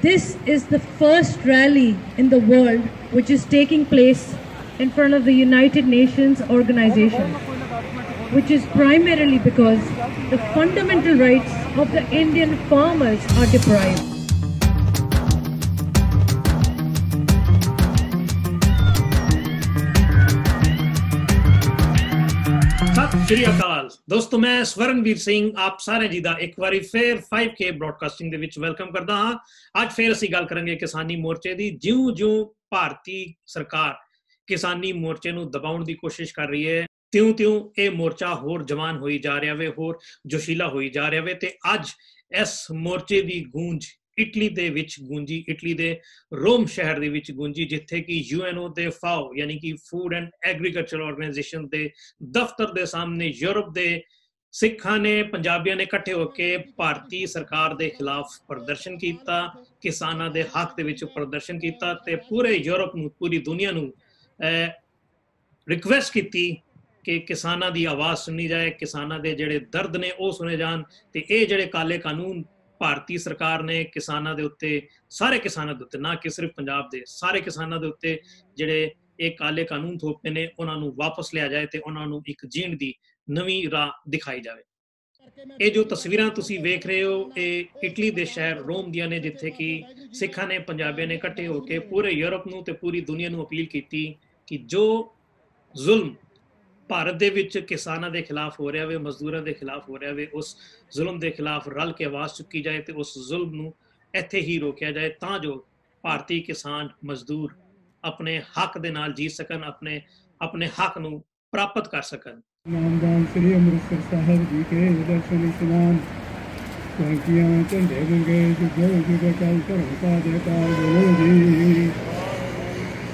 This is the first rally in the world which is taking place in front of the United Nations organization, which is primarily because the fundamental rights of the Indian farmers are deprived. Shri अकाल दोस्तों, मैं स्वर्णवीर सिंह आप सारे जी दा एक बारी फिर 5K broadcasting दे विच welcome करदा हां। आज फिर ਅਸੀਂ ਗੱਲ ਕਰਾਂਗੇ ਕਿਸਾਨੀ ਮੋਰਚੇ ਦੀ। ਜਿਉਂ-ਜਿਉਂ ਭਾਰਤੀ ਸਰਕਾਰ ਕਿਸਾਨੀ ਮੋਰਚੇ ਨੂੰ ਦਬਾਉਣ ਦੀ ਕੋਸ਼ਿਸ਼ ਕਰ ਰਹੀ ਹੈ, ਤਿਉਂ-ਤਿਉਂ ਇਹ ਮੋਰਚਾ ਹੋਰ ਜਵਾਨ ਹੋਈ ਜਾ ਰਿਹਾ ਵੇ, ਹੋਰ ਜੋਸ਼ੀਲਾ ਹੋਈ ਜਾ ਰਿਹਾ ਵੇ। ਤੇ ਅੱਜ ਇਸ ਮੋਰਚੇ ਦੀ ਗੂੰਜ ਇਟਲੀ ਦੇ ਵਿੱਚ ਗੂੰਜੀ, ਇਟਲੀ ਦੇ ਰੋਮ ਸ਼ਹਿਰ ਦੇ ਵਿੱਚ ਗੂੰਜੀ, ਜਿੱਥੇ ਕਿ UNO ਦੇ FAO ਯਾਨੀ ਕਿ ਫੂਡ ਐਂਡ ਐਗਰੀਕਲਚਰ ਆਰਗੇਨਾਈਜੇਸ਼ਨ ਦੇ ਦਫ਼ਤਰ ਦੇ ਸਾਹਮਣੇ ਯੂਰਪ ਦੇ ਸਿੱਖਾਂ ਨੇ, ਪੰਜਾਬੀਆਂ ਨੇ ਇਕੱਠੇ ਹੋ ਕੇ ਭਾਰਤੀ ਸਰਕਾਰ ਦੇ ਖਿਲਾਫ ਪ੍ਰਦਰਸ਼ਨ ਕੀਤਾ, ਕਿਸਾਨਾਂ ਦੇ ਹੱਕ ਦੇ ਵਿੱਚ ਪ੍ਰਦਰਸ਼ਨ ਕੀਤਾ ਤੇ ਪੂਰੇ ਯੂਰਪ ਨੂੰ, ਪੂਰੀ ਦੁਨੀਆ ਨੂੰ ਰਿਕਵੈਸਟ ਕੀਤੀ ਕਿ ਕਿਸਾਨਾਂ ਦੀ ਆਵਾਜ਼ ਸੁਣੀ ਜਾਏ, ਕਿਸਾਨਾਂ ਦੇ ਜਿਹੜੇ ਦਰਦ ਨੇ ਉਹ ਸੁਣੇ ਜਾਣ ਤੇ ਇਹ ਜਿਹੜੇ ਕਾਲੇ ਕਾਨੂੰਨ ਭਾਰਤੀ ਸਰਕਾਰ ਨੇ ਕਿਸਾਨਾਂ ਦੇ ਉੱਤੇ, ਸਾਰੇ ਕਿਸਾਨਾਂ ਦੇ ਉੱਤੇ, ਨਾ ਕਿ ਸਿਰਫ ਪੰਜਾਬ ਦੇ ਸਾਰੇ ਕਿਸਾਨਾਂ ਦੇ ਉੱਤੇ ਜਿਹੜੇ ਇਹ ਕਾਲੇ ਕਾਨੂੰਨ ਥੋਪੇ ਨੇ, ਉਹਨਾਂ ਨੂੰ ਵਾਪਸ ਲਿਆ ਜਾਏ ਤੇ ਉਹਨਾਂ ਨੂੰ ਇੱਕ ਜੀਣ ਦੀ ਨਵੀਂ ਰਾਹ ਦਿਖਾਈ ਜਾਵੇ। ਇਹ ਜੋ ਤਸਵੀਰਾਂ ਤੁਸੀਂ ਵੇਖ ਰਹੇ ਹੋ ਇਹ ਇਟਲੀ ਦੇ ਸ਼ਹਿਰ ਰੋਮ ਦੀਆਂ ਨੇ, ਜਿੱਥੇ ਕਿ ਸਿੱਖਾਂ ਨੇ, ਪੰਜਾਬੀਆਂ ਨੇ ਇਕੱਠੇ ਹੋ ਕੇ ਪੂਰੇ ਯੂਰਪ ਨੂੰ ਤੇ ਪੂਰੀ ਦੁਨੀਆ ਨੂੰ ਅਪੀਲ ਕੀਤੀ ਕਿ ਜੋ ਜ਼ੁਲਮ ਭਾਰਤ ਦੇ ਵਿੱਚ ਕਿਸਾਨਾਂ ਦੇ ਖਿਲਾਫ ਹੋ ਰਿਹਾ ਵੇ, ਮਜ਼ਦੂਰਾਂ ਦੇ ਖਿਲਾਫ ਹੋ ਰਿਹਾ ਵੇ, ਉਸ ਜ਼ੁਲਮ ਦੇ ਖਿਲਾਫ ਰਲ ਕੇ ਆਵਾਜ਼ ਚੁੱਕੀ ਜਾਏ ਤੇ ਉਸ ਜ਼ੁਲਮ ਨੂੰ ਇੱਥੇ ਹੀ ਰੋਕਿਆ ਜਾਏ, ਤਾਂ ਜੋ ਭਾਰਤੀ ਕਿਸਾਨ ਮਜ਼ਦੂਰ ਆਪਣੇ ਹੱਕ ਦੇ ਨਾਲ ਜੀ ਸਕਣ, ਆਪਣੇ ਹੱਕ ਨੂੰ ਪ੍ਰਾਪਤ ਕਰ ਸਕਣ। ਨਾਮਦਾਨ ਸ੍ਰੀ ਅੰਮ੍ਰਿਤਸਰ ਸਾਹਿਬ ਜੀ ਕੇ ਦਰਸ਼ਨ ਇਸ਼ਨਾਨ ਝਾਂਕੀਆਂ ਝੰਡੇ ਮੰਗੇ ਜੋ ਜੁਗ ਕਾਲ ਧਰਮ ਕਾ ਜੈਕਾਰ ਬੋਲੋ ਜੀ।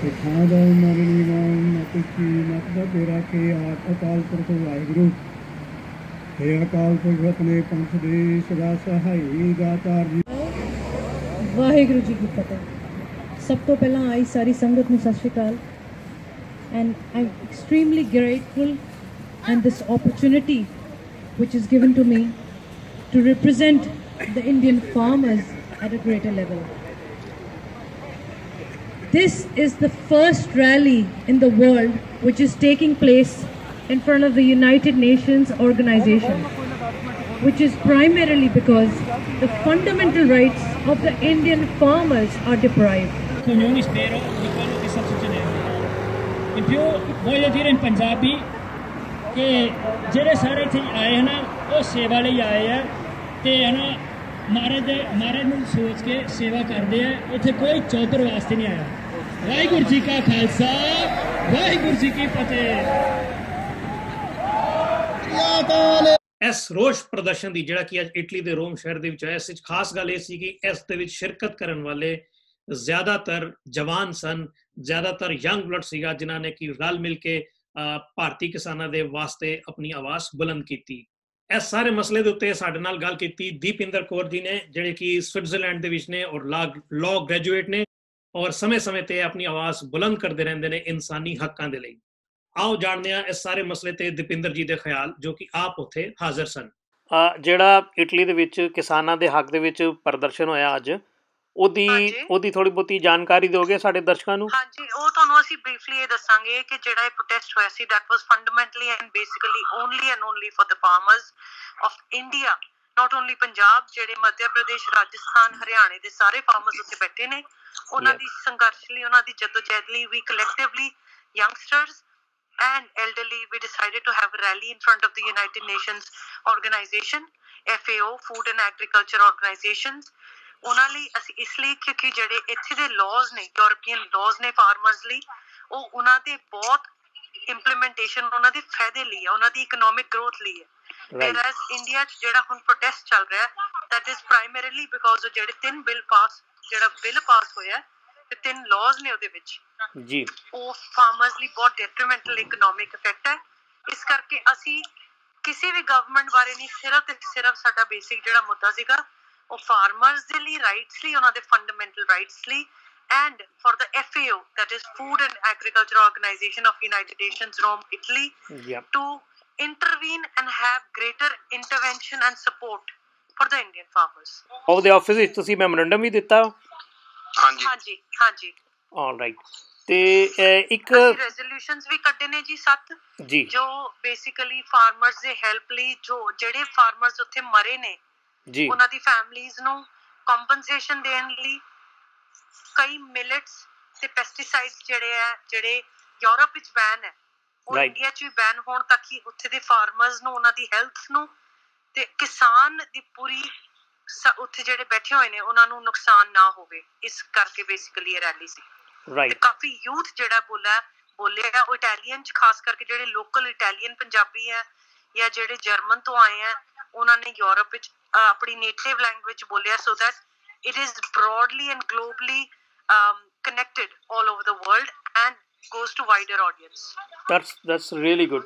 ਸਿੱਖਾਂ ਦਾ ਮਰਨੀ ਮਾਨ ਤੁਕੀ ਮਤ ਦਾ ਤੇਰਾ ਕੇ ਆਪ ਅਕਾਲ ਪੁਰਖ ਵਾਹਿਗੁਰੂ हे ਅਕਾਲ ਪੁਰਖ ਆਪਣੇ ਪੰਥ ਦੇ ਸਦਾ ਸਹਾਈ ਦਾਤਾਰ ਜੀ। ਵਾਹਿਗੁਰੂ ਜੀ ਕੀ ਫਤਿਹ। ਸਭ ਤੋਂ ਪਹਿਲਾਂ ਆਈ ਸਾਰੀ ਸੰਗਤ ਨੂੰ ਸਤਿ ਸ਼੍ਰੀ ਅਕਾਲ। And I'm extremely grateful and this opportunity which is given to me to represent the Indian farmers at a greater level. This is the first rally in the world which is taking place in front of the United Nations organization, which is primarily because the fundamental rights of the Indian farmers are deprived. In più voglio dire in Punjabi che ਜਿਹੜੇ ਸਾਰੇ ਇੱਥੇ ਆਏ ਹਨ ਉਹ ਸੇਵਾ ਲਈ ਆਏ ਆ ਤੇ ਮਹਾਰਾਜ ਨੂੰ ਸੋਚ ਕੇ ਸੇਵਾ ਕਰਦੇ ਆ। ਇੱਥੇ ਕੋਈ ਚੌਧਰ ਵਾਸਤੇ ਨਹੀਂ ਆਇਆ। ਵਾਹਿਗੁਰੂ ਜੀ ਕਾ ਖਾਲਸਾ, ਵਾਹਿਗੁਰੂ ਜੀ ਕੀ ਫਤਿਹ। ਇਸ ਰੋਸ ਪ੍ਰਦਰਸ਼ਨ ਦੀ ਜਿਹੜਾ ਕਿ ਅੱਜ ਇਟਲੀ ਦੇ ਰੋਮ ਸ਼ਹਿਰ ਦੇ ਵਿੱਚ ਹੋਇਆ, ਇਸ ਵਿੱਚ ਖਾਸ ਗੱਲ ਇਹ ਸੀ ਕਿ ਇਸ ਦੇ ਵਿੱਚ ਸ਼ਿਰਕਤ ਕਰਨ ਵਾਲੇ ਜ਼ਿਆਦਾਤਰ ਜਵਾਨ ਸਨ, ਜ਼ਿਆਦਾਤਰ ਯੰਗ ਬਲੱਡ ਸੀਗਾ, ਜਿਨ੍ਹਾਂ ਨੇ ਕਿ ਰਲ ਮਿਲ ਕੇ ਭਾਰਤੀ ਕਿਸਾਨਾਂ ਦੇ ਵਾਸਤੇ ਆਪਣੀ ਆਵਾਜ਼ ਬੁਲੰਦ ਕੀਤੀ। ਇਸ ਸਾਰੇ ਮਸਲੇ ਦੇ ਉੱਤੇ ਸਾਡੇ ਨਾਲ ਗੱਲ ਕੀਤੀ ਦੀਪਿੰਦਰ ਕੌਰ ਜੀ ਨੇ, ਜਿਹੜੇ ਕਿ ਸਵਿਟਜ਼ਰਲੈਂਡ ਦੇ ਵਿੱਚ ਨੇ ਔਰ ਲਾਅ ਗ੍ਰੈਜੂਏਟ ਨੇ ਔਰ ਸਮੇਂ-ਸਮੇਂ ਤੇ ਆਪਣੀ ਆਵਾਜ਼ ਬੁਲੰਦ ਕਰਦੇ ਰਹਿੰਦੇ ਨੇ ਇਨਸਾਨੀ ਹੱਕਾਂ ਦੇ ਲਈ। ਆਓ ਜਾਣਦੇ ਹਾਂ ਇਸ ਸਾਰੇ ਮਸਲੇ ਤੇ ਦੀਪਿੰਦਰ ਜੀ ਦੇ ਖਿਆਲ, ਜੋ ਕਿ ਆਪ ਉੱਥੇ ਹਾਜ਼ਰ ਸਨ। ਜਿਹੜਾ ਇਟਲੀ ਦੇ ਵਿੱਚ ਕਿਸਾਨਾਂ ਦੇ ਹੱਕ ਦੇ ਵਿੱਚ ਪ੍ਰਦਰਸ਼ਨ ਹੋਇਆ ਅੱਜ, ਉਹਦੀ ਥੋੜੀ ਬਹੁਤੀ ਜਾਣਕਾਰੀ ਦਿਓਗੇ ਸਾਡੇ ਦਰਸ਼ਕਾਂ ਨੂੰ? ਹਾਂਜੀ, ਉਹ ਤੁਹਾਨੂੰ ਅਸੀਂ ਬਰੀਫਲੀ ਇਹ ਦੱਸਾਂਗੇ ਕਿ ਜਿਹੜਾ ਇਹ ਪ੍ਰੋਟੈਸਟ ਹੋਇਆ ਸੀ, that was fundamentally and basically only and only for the farmers of India, not only Punjab, ਜਿਹੜੇ ਮੱਧ ਪ੍ਰਦੇਸ਼, ਰਾਜਸਥਾਨ, ਹਰਿਆਣੇ ਦੇ ਸਾਰੇ ਫਾਰਮਰਸ ਉੱਥੇ ਬੈਠੇ ਨੇ। ਉਹਨਾਂ ਦੀ ਸੰਘਰਸ਼ ਲਈ, ਉਹਨਾਂ ਦੀ ਜਦੋਜਹਿਦ ਲਈ we collectively, youngsters and elderly, we decided to have a rally in front of the United Nations organization, FAO, Food and Agriculture Organizations। ਉਹਨਾਂ ਲਈ ਅਸੀਂ ਇਸ ਲਈ ਕਿਉਂਕਿ ਜਿਹੜੇ ਇੱਥੇ ਦੇ ਲਾਜ਼ ਨੇ, ਯੂਰਪੀਅਨ ਲਾਜ਼ ਨੇ ਫਾਰਮਰਸ ਲਈ, ਉਹ ਉਹਨਾਂ ਦੇ ਬਹੁਤ ਇੰਪਲੀਮੈਂਟੇਸ਼ਨ ਉਹਨਾਂ ਦੇ ਫਾਇਦੇ ਲਈ ਹੈ, ਉਹਨਾਂ ਦੀ ਇਕਨੋਮਿਕ ਗਰੋਥ ਲਈ ਹੈ। whereas ਇੰਡੀਆ 'ਚ ਜਿਹੜਾ ਹੁਣ ਪ੍ਰੋਟੈਸਟ ਚੱਲ ਰਿਹਾ, that is primarily because of ਜਿਹੜੇ ਤਿੰਨ ਬਿੱਲ ਪਾਸ ਹੋਇਆ ਤੇ ਤਿੰਨ ਲਾਜ਼ ਨੇ ਉਹਦੇ ਵਿੱਚ ਜੀ, ਉਹ ਫਾਰਮਰਸ ਲਈ ਬਹੁਤ ਡੈਟਰੀਮੈਂਟਲ ਇਕਨੋਮਿਕ ਇਫੈਕਟ ਹੈ। ਇਸ ਕਰਕੇ ਅਸੀਂ ਕਿਸੇ ਵੀ ਗਵਰਨਮੈਂਟ ਬਾਰੇ ਨਹੀਂ, ਸਿਰਫ ਤੇ ਸਿਰਫ ਸਾਡਾ ਬੇਸਿਕ ਜਿਹੜਾ ਮੁੱਦਾ ਸੀਗਾ ਉਹ ਫਾਰਮਰਸ ਦੇ ਲਈ, ਰਾਈਟਸ ਲਈ, ਉਹਨਾਂ ਦੇ ਫੰਡਾਮੈਂਟਲ ਰਾਈਟਸ ਲਈ, and for the FAO, that is Food and Agriculture Organization of United Nations, Rome, Italy, to intervene and have greater intervention and support for the Indian farmers. ਉਹਦੇ office ਵਿੱਚ ਤੁਸੀਂ memorandum ਵੀ ਦਿੱਤਾ? ਹਾਂਜੀ ਹਾਂਜੀ all right. ਤੇ ਇੱਕ ਰੈਜ਼ੋਲੂਸ਼ਨਸ ਵੀ ਕੱਢੇ ਨੇ ਜੀ 7 ਜੀ, ਜੋ ਬੇਸਿਕਲੀ ਫਾਰਮਰਸ ਦੇ ਹੈਲਪ ਲਈ, ਜੋ ਜਿਹੜੇ ਫਾਰਮਰਸ ਉੱਥੇ ਮਰੇ ਨੇ ਜੀ, ਉਹਨਾਂ ਦੀ ਫੈਮਲੀਜ਼ ਨੂੰ ਕੰਪਨਸੇਸ਼ਨ ਦੇਣ ਲਈ। ਕਈ ਮਿਲਟਸ ਤੇ ਪੈਸਟੀਸਾਈਡਸ ਜਿਹੜੇ ਯੂਰਪ ਵਿੱਚ ਬੈਨ ਹੈ, ਉਹ ਇੰਡੀਆ 'ਚ ਵੀ ਬੈਨ ਹੋਣ ਤਾਂ ਕਿ ਉੱਥੇ ਦੇ ਫਾਰਮਰਸ ਨੂੰ, ਉਹਨਾਂ ਦੀ ਹੈਲਥ ਨੂੰ ਤੇ ਕਿਸਾਨ ਦੀ ਪੂਰੀ ਉੱਥੇ ਜਿਹੜੇ ਬੈਠੇ ਹੋਏ ਨੇ ਉਹਨਾਂ ਨੂੰ ਨੁਕਸਾਨ ਨਾ ਹੋਵੇ। ਇਸ ਕਰਕੇ ਬੇਸਿਕਲੀ ਇਹ ਰੈਲੀ ਸੀ। ਤੇ ਕਾਫੀ ਯੂਥ ਜਿਹੜਾ ਬੋਲਿਆ ਉਹ ਇਟਾਲੀਅਨ 'ਚ, ਖਾਸ ਕਰਕੇ ਜਿਹੜੇ ਲੋਕਲ ਇਟਾਲੀਅਨ ਪੰਜਾਬੀ ਹੈ ਜਾਂ ਜਿਹੜੇ ਜਰਮਨ ਤੋਂ ਆਏ ਆ, ਉਹਨਾਂ ਨੇ ਯੂਰਪ ਵਿੱਚ ਆਪਣੀ ਨੇਟਿਵ ਲੈਂਗੁਏਜ ਬੋਲਿਆ, so that it is broadly and globally connected all over the world and goes to wider audience. That's really good.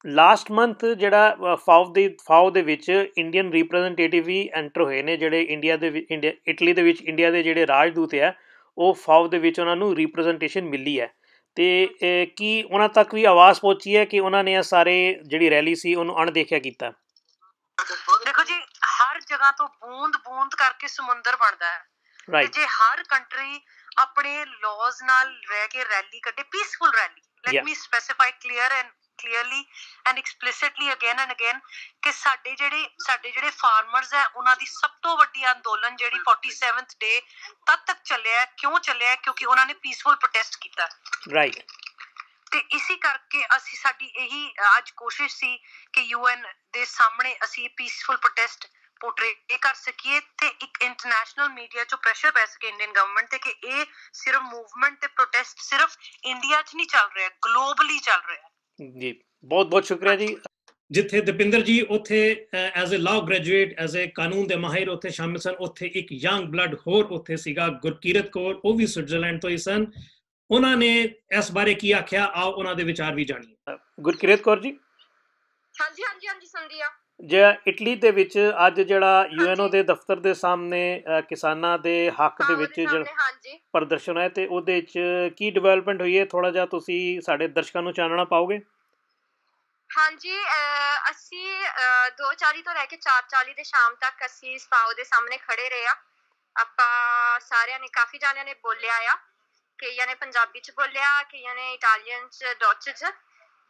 Last month ਜਿਹੜਾ ਫਾਓ ਦੇ ਵਿੱਚ ਇੰਡੀਅਨ ਰਿਪਰੈਜ਼ੈਂਟੇਟਿਵ ਵੀ ਐਂਟਰ ਹੋਏ ਨੇ, ਜਿਹੜੇ ਇਟਲੀ ਦੇ ਵਿੱਚ ਇੰਡੀਆ ਦੇ ਜਿਹੜੇ ਰਾਜਦੂਤ ਹੈ, ਉਹ ਫਾਓ ਦੇ ਵਿੱਚ ਉਹਨਾਂ ਨੂੰ ਰਿਪਰੈਜ਼ੈਂਟੇਸ਼ਨ ਮਿਲੀ ਹੈ। ਤੇ ਕੀ ਉਹਨਾਂ ਤੱਕ ਵੀ ਆਵਾਜ਼ ਪਹੁੰਚੀ ਹੈ ਕਿ ਉਹਨਾਂ ਨੇ ਇਹ ਸਾਰੇ ਜਿਹੜੀ ਰੈਲੀ ਸੀ ਉਹਨੂੰ ਅਣਦੇਖਿਆ ਕੀਤਾ? ਦੇਖੋ ਜੀ, ਹਰ ਜਗ੍ਹਾ ਤੋਂ ਬੂੰਦ ਕਰਕੇ ਸਮੁੰਦਰ ਬਣਦਾ ਹੈ। ਜੇ ਹਰ ਕੰਟਰੀ ਆਪਣੇ ਲਾਜ਼ ਨਾਲ ਰਹਿ ਕੇ ਰੈਲੀ ਕੱਢੇ, peaceful rally, let me specify clearly and explicitly again and again ਕਿ ਸਾਡੇ ਜਿਹੜੇ ਫਾਰਮਰਸ ਹੈ ਉਹਨਾਂ ਦੀ ਸਭ ਤੋਂ ਵੱਡੀ ਅੰਦੋਲਨ ਜਿਹੜੀ 47th ਡੇ ਤਦ ਤੱਕ ਚੱਲਿਆ। ਕਿਉਂ ਚੱਲਿਆ? ਕਿਉਂਕਿ ਉਹਨਾਂ ਨੇ ਪੀਸਫੁਲ ਪ੍ਰੋਟੈਸਟ ਕੀਤਾ। ਰਾਈਟ। ਤੇ ਇਸੇ ਕਰਕੇ ਸਾਡੀ ਇਹੀ ਅੱਜ ਕੋਸ਼ਿਸ਼ ਸੀ ਕਿ UN ਦੇ ਸਾਹਮਣੇ ਅਸੀਂ ਪੀਸਫੁਲ ਪ੍ਰੋਟੈਸਟ ਪੋਰਟਰੇ ਕਰ ਸਕੀਏ ਤੇ ਇੱਕ ਇੰਟਰਨੈਸ਼ਨਲ ਮੀਡੀਆ 'ਚੋਂ ਪ੍ਰੈਸ਼ਰ ਪੈ ਸਕੇ ਇੰਡੀਅਨ ਗਵਰਨਮੈਂਟ ਤੇ ਕਿ ਇਹ ਸਿਰਫ ਮੂਵਮੈਂਟ ਤੇ ਪ੍ਰੋਟੈਸਟ ਸਿਰਫ ਇੰਡੀਆ 'ਚ ਨਹੀਂ ਚੱਲ ਰਿਹਾ, ਗਲੋਬਲੀ ਚੱਲ ਰਿਹਾ। ਜੀ, ਬਹੁਤ ਬਹੁਤ ਸ਼ੁਕਰੀਆ ਜੀ। ਜਿੱਥੇ ਦਪਿੰਦਰ ਜੀ ਉੱਥੇ as a law graduate, as a ਕਾਨੂੰਨ ਦੇ ਮਾਹਿਰ ਉੱਥੇ ਸ਼ਾਮਿਲ ਸਨ, ਉੱਥੇ ਇੱਕ ਯੰਗ ਬਲੱਡ ਹੋਰ ਉੱਥੇ ਸੀਗਾ, ਗੁਰਕੀਰਤ ਕੌਰ, ਉਹ ਵੀ ਸਵਿਟਜ਼ਰਲੈਂਡ ਤੋਂ ਹੀ ਸਨ। ਉਹਨਾਂ ਨੇ ਇਸ ਬਾਰੇ ਕੀ ਆਖਿਆ, ਆਓ ਉਹਨਾਂ ਦੇ ਵਿਚਾਰ ਵੀ ਜਾਣੀਏ। ਗੁਰਕੀਰਤ ਕੌਰ ਜੀ। ਹਾਂਜੀ ਹਾਂਜੀ ਹਾਂਜੀ ਸੁਣਦੀ ਆ। ਜੇ ਇਟਲੀ ਦੇ ਵਿੱਚ ਅੱਜ ਜਿਹੜਾ UNO ਦੇ ਦਫ਼ਤਰ ਦੇ ਸਾਹਮਣੇ ਕਿਸਾਨਾਂ ਦੇ ਹੱਕ ਦੇ ਵਿੱਚ ਜਿਹੜਾ ਪ੍ਰਦਰਸ਼ਨ ਹੈ, ਤੇ ਉਹਦੇ ਵਿੱਚ ਕੀ ਡਿਵੈਲਪਮੈਂਟ ਹੋਈ ਹੈ, ਥੋੜਾ ਜਿਹਾ ਤੁਸੀਂ ਸਾਡੇ ਦਰਸ਼ਕਾਂ ਨੂੰ ਚਾਨਣਾ ਪਾਓਗੇ? ਹਾਂਜੀ, ਅਸੀਂ 2:40 ਤੋਂ ਲੈ ਕੇ 4:40 ਦੇ ਸ਼ਾਮ ਤੱਕ ਅਸੀਂ ਫਾਓ ਦੇ ਸਾਹਮਣੇ ਖੜੇ ਰਹੇ ਆ। ਆਪਾਂ ਸਾਰਿਆਂ ਨੇ, ਕਾਫੀ ਜਾਣਿਆਂ ਨੇ ਬੋਲਿਆ ਆ, ਕਈਆਂ ਨੇ ਪੰਜਾਬੀ 'ਚ ਬੋਲਿਆ, ਕਈਆਂ ਨੇ ਇਟਾਲੀਅਨ 'ਚ, ਡੱਚ 'ਚ।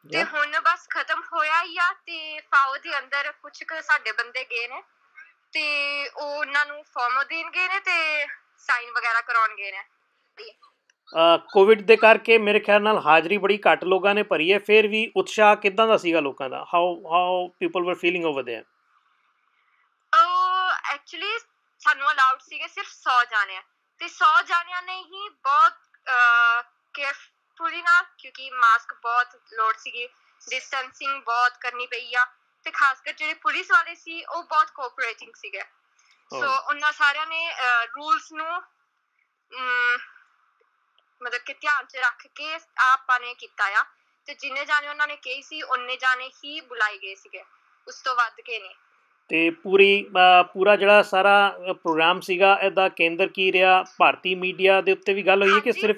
ਤੇ ਹੁਣ ਬਸ ਖਤਮ ਹੋਇਆ ਹੀ ਆ। ਤੇ ਫਾਓ ਦੇ ਅੰਦਰ ਕੁਛ ਕੁ ਸਾਡੇ ਬੰਦੇ ਗਏ ਨੇ ਤੇ ਉਹ ਉਹਨਾਂ ਨੂੰ ਫਾਰਮ ਦੇਣ ਗਏ ਨੇ ਤੇ ਸਾਈਨ ਵਗੈਰਾ ਕਰਾਉਣ ਗਏ ਨੇ। ਕੋਵਿਡ ਦੇ ਕਰਕੇ ਮੇਰੇ ਖਿਆਲ ਨਾਲ ਹਾਜ਼ਰੀ ਬੜੀ ਘੱਟ ਲੋਕਾਂ ਨੇ ਭਰੀ ਹੈ, ਫਿਰ ਵੀ ਉਤਸ਼ਾਹ ਕਿੱਦਾਂ ਦਾ ਸੀਗਾ ਲੋਕਾਂ ਦਾ? How people were feeling over there? Actually ਸਾਨੂੰ ਅਲਾਉਡ ਸੀਗੇ ਸਿਰਫ 100 ਜਾਣੇ, ਤੇ 100 ਜਾਣਿਆਂ ਨੇ ਹੀ ਬਹੁਤ ਕੇਅਰਫੁਲੀ ਨਾਲ, ਕਿਉਂਕਿ ਮਾਸਕ ਬਹੁਤ ਲੋੜ ਸੀਗੀ, ਡਿਸਟੈਂਸਿੰਗ ਬਹੁਤ ਕਰਨੀ ਪਈ ਆ, ਤੇ ਖਾਸ ਕਰ ਜਿਹੜੇ ਪੁਲਿਸ ਵਾਲੇ ਸੀ ਉਹ ਬਹੁਤ ਕੋਆਪਰੇਟਿੰਗ ਸੀਗੇ। ਸੋ ਉਹਨਾਂ ਸਾਰਿਆਂ ਨੇ ਰੂਲਸ ਨੂੰ ਮਤਲਬ ਕਿ ਧਿਆਨ 'ਚ ਰੱਖ ਕੇ ਆਪਾਂ ਨੇ ਕੀਤਾ ਆ। ਤੇ ਜਿੰਨੇ ਜਾਣੇ ਉਹਨਾਂ ਨੇ ਕਹੀ ਸੀ ਉਨੇ ਜਾਣੇ ਹੀ ਬੁਲਾਏ ਗਏ ਸੀਗੇ, ਉਸ ਤੋਂ ਵੱਧ ਕੇ ਨਹੀਂ। ਤੇ ਪੂਰਾ ਜਿਹੜਾ ਸਾਰਾ ਪ੍ਰੋਗਰਾਮ ਸੀਗਾ, ਇਹਦਾ ਕੇਂਦਰ ਕੀ ਰਿਹਾ? ਭਾਰਤੀ ਮੀਡੀਆ ਦੇ ਉੱਤੇ ਵੀ ਗੱਲ ਹੋਈ ਹੈ ਕਿ ਸਿਰਫ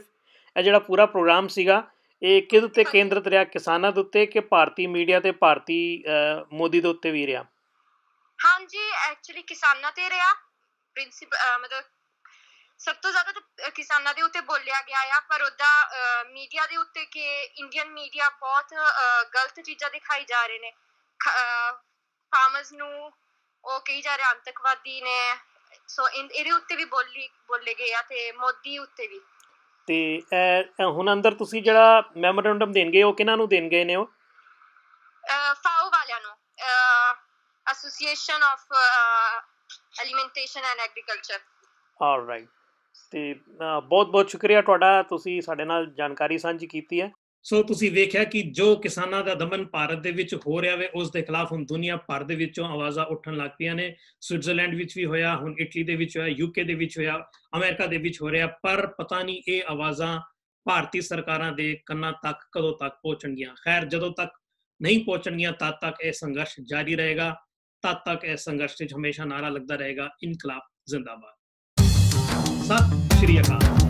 ਇਹ ਜਿਹੜਾ ਪੂਰਾ ਪ੍ਰੋਗਰਾਮ ਸੀਗਾ ਇਹ ਕਿਹਦੇ ਉੱਤੇ ਕੇਂਦਰਿਤ ਰਿਹਾ, ਕਿਸਾਨਾਂ ਦੇ ਉੱਤੇ ਕਿ ਭਾਰਤੀ ਮੀਡੀਆ ਤੇ ਭਾਰਤੀ ਮੋਦੀ ਦੇ ਉੱਤੇ ਵੀ ਰਿਹਾ? ਹਾਂਜੀ, ਐਕਚੁਅਲੀ ਕਿਸਾਨਾਂ ਤੇ ਰਿਹਾ ਮਤਲਬ ਸਭ ਤੋਂ ਜ਼ਿਆਦਾ ਤਾਂ ਕਿਸਾਨਾਂ ਦੇ ਉੱਤੇ ਬੋਲਿਆ ਗਿਆ ਆ। ਪਰ ਉਹਦਾ ਮੀਡੀਆ ਦੇ ਉੱਤੇ ਕਿ ਇੰਡੀਅਨ ਮੀਡੀਆ ਬਹੁਤ ਗਲਤ ਚੀਜ਼ਾਂ ਦਿਖਾਈ ਜਾ ਰਹੇ ਨੇ, ਫਾਰਮਰਸ ਨੂੰ ਉਹ ਕਹੀ ਜਾ ਰਹੇ ਆਤੰਕਵਾਦੀ ਨੇ। ਸੋ ਇਹਦੇ ਉੱਤੇ ਵੀ ਬੋਲੇ ਗਏ ਆ ਤੇ ਮੋਦੀ ਉੱਤੇ ਵੀ। ਤੇ ਹੁਣ ਅੰਦਰ ਤੁਸੀਂ ਜਿਹੜਾ ਮੈਮੋਰੈਂਡਮ ਦੇਣ ਗਏ, ਉਹ ਕਿਹਨਾਂ ਨੂੰ ਦੇਣ ਗਏ ਨੇ? ਉਹ ਫਾਓ ਵਾਲਿਆਂ ਨੂੰ, association of alimentation and agriculture. Alright. ਤੇ ਬਹੁਤ ਬਹੁਤ ਸ਼ੁਕਰੀਆ ਤੁਹਾਡਾ, ਤੁਸੀਂ ਸਾਡੇ ਨਾਲ ਜਾਣਕਾਰੀ ਸਾਂਝੀ ਕੀਤੀ ਹੈ। ਸੋ ਤੁਸੀਂ ਵੇਖਿਆ ਕਿ ਜੋ ਕਿਸਾਨਾਂ ਦਾ ਦਮਨ ਭਾਰਤ ਦੇ ਵਿੱਚ ਹੋ ਰਿਹਾ ਵੇ, ਉਸ ਦੇ ਖਿਲਾਫ ਹੁਣ ਦੁਨੀਆ ਭਰ ਦੇ ਵਿੱਚੋਂ ਆਵਾਜ਼ਾਂ ਉੱਠਣ ਲੱਗ ਪਈਆਂ ਨੇ। ਸਵਿਟਜ਼ਰਲੈਂਡ ਵਿੱਚ ਵੀ ਹੋਇਆ, ਹੁਣ ਇਟਲੀ ਦੇ ਵਿੱਚ ਹੋਇਆ, UK ਦੇ ਵਿੱਚ ਹੋਇਆ, ਅਮਰੀਕਾ ਦੇ ਵਿੱਚ ਹੋ ਰਿਹਾ। ਪਰ ਪਤਾ ਨਹੀਂ ਇਹ ਆਵਾਜ਼ਾਂ ਭਾਰਤੀ ਸਰਕਾਰਾਂ ਦੇ ਕੰਨਾਂ ਤੱਕ ਕਦੋਂ ਤੱਕ ਪਹੁੰਚਣਗੀਆਂ। ਖੈਰ, ਜਦੋਂ ਤੱਕ ਨਹੀਂ ਪਹੁੰਚਣਗੀਆਂ ਤਦ ਤੱਕ ਇਹ ਸੰਘਰਸ਼ ਜਾਰੀ ਰਹੇਗਾ, ਤਦ ਤੱਕ ਇਹ ਸੰਘਰਸ਼ ਵਿੱਚ ਹਮੇਸ਼ਾ ਨਾਰਾ ਲੱਗਦਾ ਰਹੇਗਾ, ਇਨਕਲਾਬ ਜ਼ਿੰਦਾਬਾਦ। ਸਤਿ ਸ਼੍ਰੀ ਅਕਾਲ।